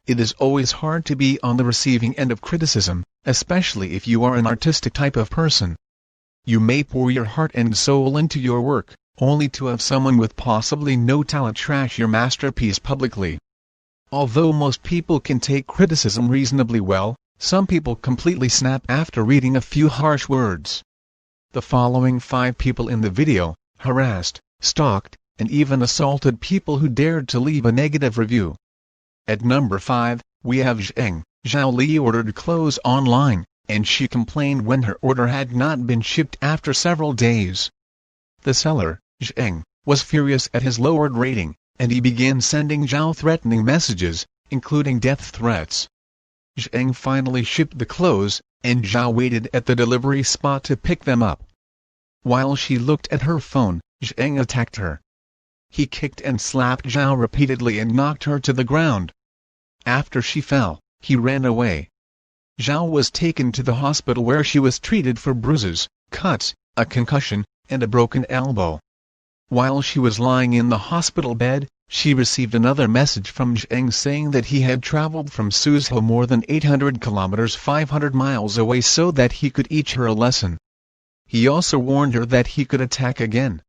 It is always hard to be on the receiving end of criticism, especially if you are an artistic type of person. You may pour your heart and soul into your work, only to have someone with possibly no talent trash your masterpiece publicly. Although most people can take criticism reasonably well, some people completely snap after reading a few harsh words. The following 5 people in the video harassed, stalked, and even assaulted people who dared to leave a negative review. At number 5, we have Zheng. Zhao Li ordered clothes online, and she complained when her order had not been shipped after several days. The seller, Zheng, was furious at his lowered rating, and he began sending Zhao threatening messages, including death threats. Zheng finally shipped the clothes, and Zhao waited at the delivery spot to pick them up. While she looked at her phone, Zheng attacked her. He kicked and slapped Zhao repeatedly and knocked her to the ground. After she fell, he ran away. Zhao was taken to the hospital where she was treated for bruises, cuts, a concussion, and a broken elbow. While she was lying in the hospital bed, she received another message from Zheng saying that he had traveled from Suzhou more than 800 kilometers 500 miles away so that he could teach her a lesson. He also warned her that he could attack again.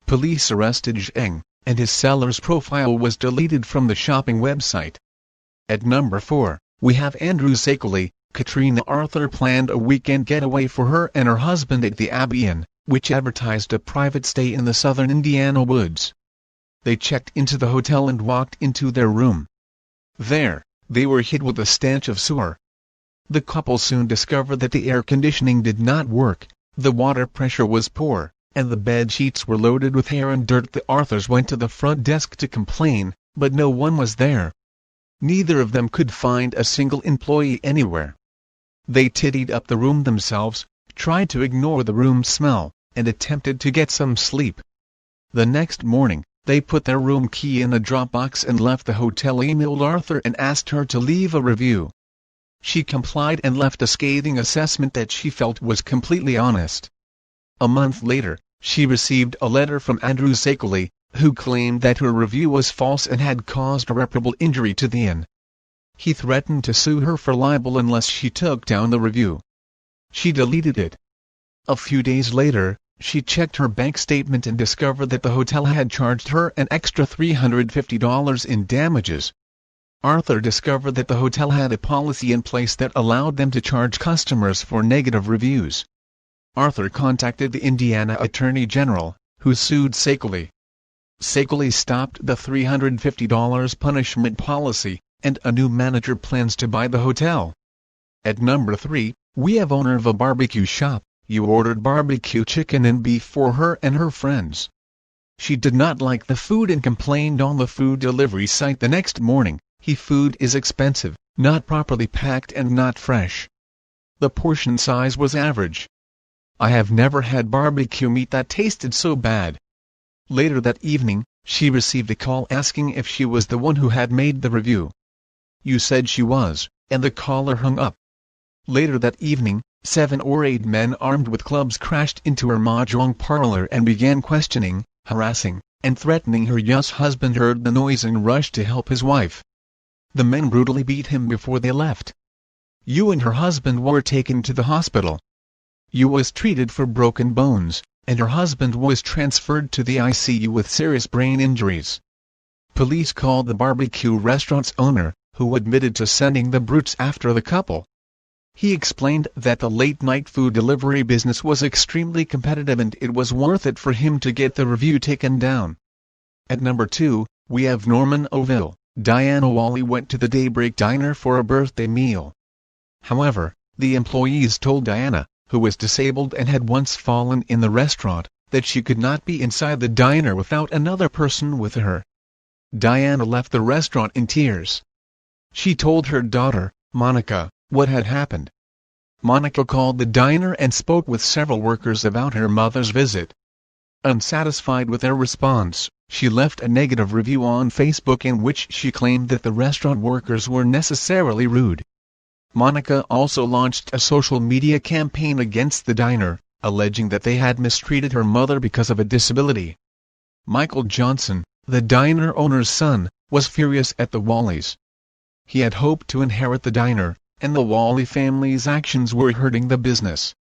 Police arrested Zheng, and his seller's profile was deleted from the shopping website. At number 4, we have Andrew Szekely. Katrina Arthur planned a weekend getaway for her and her husband at the Abbey Inn, which advertised a private stay in the southern Indiana woods. They checked into the hotel and walked into their room. There, they were hit with a stench of sewer. The couple soon discovered that the air conditioning did not work, the water pressure was poor, and the bed sheets were loaded with hair and dirt. The Arthurs went to the front desk to complain, but no one was there. Neither of them could find a single employee anywhere. They tidied up the room themselves, tried to ignore the room smell, and attempted to get some sleep. The next morning, they put their room key in a drop box and left the hotel. Emailed Arthur and asked her to leave a review. She complied and left a scathing assessment that she felt was completely honest. A month later, she received a letter from Andrew Szekely, who claimed that her review was false and had caused irreparable injury to the inn. He threatened to sue her for libel unless she took down the review. She deleted it. A few days later, she checked her bank statement and discovered that the hotel had charged her an extra $350 in damages. Arthur discovered that the hotel had a policy in place that allowed them to charge customers for negative reviews. Arthur contacted the Indiana Attorney General, who sued Szekely. Szekely stopped the $350 punishment policy, and a new manager plans to buy the hotel. At number 3, we have owner of a barbecue shop. You ordered barbecue chicken and beef for her and her friends. She did not like the food and complained on the food delivery site the next morning. Food is expensive, not properly packed and not fresh. The portion size was average. I have never had barbecue meat that tasted so bad. Later that evening, she received a call asking if she was the one who had made the review. You said she was, and the caller hung up. Later that evening, 7 or 8 men armed with clubs crashed into her mahjong parlor and began questioning, harassing, and threatening her. Yu's husband heard the noise and rushed to help his wife. The men brutally beat him before they left. Yu and her husband were taken to the hospital. Yu was treated for broken bones, and her husband was transferred to the ICU with serious brain injuries. Police called the barbecue restaurant's owner, who admitted to sending the brutes after the couple. He explained that the late-night food delivery business was extremely competitive and it was worth it for him to get the review taken down. At number 2, we have Norman Oville. Diana Wally went to the Daybreak Diner for a birthday meal. However, the employees told Diana, who was disabled and had once fallen in the restaurant, that she could not be inside the diner without another person with her. Diana left the restaurant in tears. She told her daughter, Monica, what had happened. Monica called the diner and spoke with several workers about her mother's visit. Unsatisfied with their response, she left a negative review on Facebook in which she claimed that the restaurant workers were necessarily rude. Monica also launched a social media campaign against the diner, alleging that they had mistreated her mother because of a disability. Michael Johnson, the diner owner's son, was furious at the Wallies. He had hoped to inherit the diner, and the Wally family's actions were hurting the business.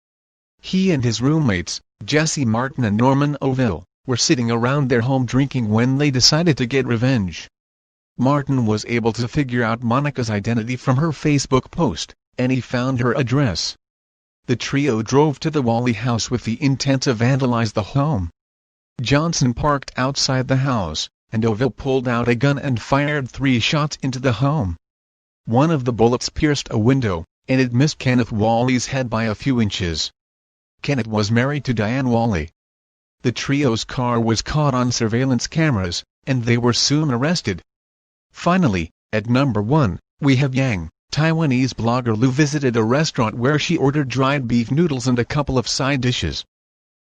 He and his roommates, Jesse Martin and Norman Oville, were sitting around their home drinking when they decided to get revenge. Martin was able to figure out Monica's identity from her Facebook post, and he found her address. The trio drove to the Wally house with the intent to vandalize the home. Johnson parked outside the house, and Oville pulled out a gun and fired 3 shots into the home. One of the bullets pierced a window, and it missed Kenneth Wally's head by a few inches. Kenneth was married to Diane Wally. The trio's car was caught on surveillance cameras, and they were soon arrested. Finally, at number 1, we have Yang. Taiwanese blogger Lu visited a restaurant where she ordered dried beef noodles and a couple of side dishes.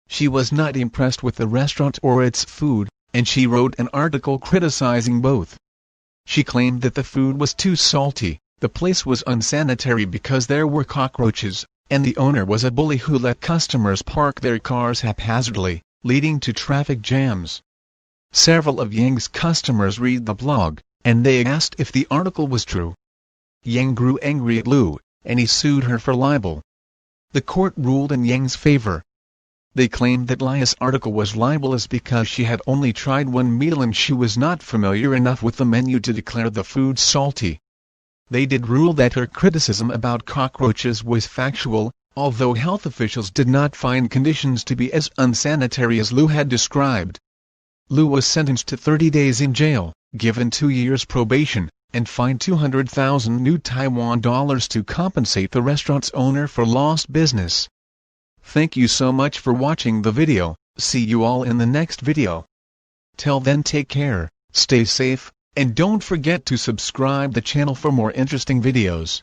She was not impressed with the restaurant or its food, and she wrote an article criticizing both. She claimed that the food was too salty, the place was unsanitary because there were cockroaches, and the owner was a bully who let customers park their cars haphazardly, leading to traffic jams. Several of Yang's customers read the blog, and they asked if the article was true. Yang grew angry at Lu, and he sued her for libel. The court ruled in Yang's favor. They claimed that Lia's article was libelous because she had only tried one meal and she was not familiar enough with the menu to declare the food salty. They did rule that her criticism about cockroaches was factual, although health officials did not find conditions to be as unsanitary as Lu had described. Lu was sentenced to 30 days in jail, given 2 years probation, and fined 200,000 new Taiwan dollars to compensate the restaurant's owner for lost business. Thank you so much for watching the video. See you all in the next video. Till then, take care, stay safe, and don't forget to subscribe the channel for more interesting videos.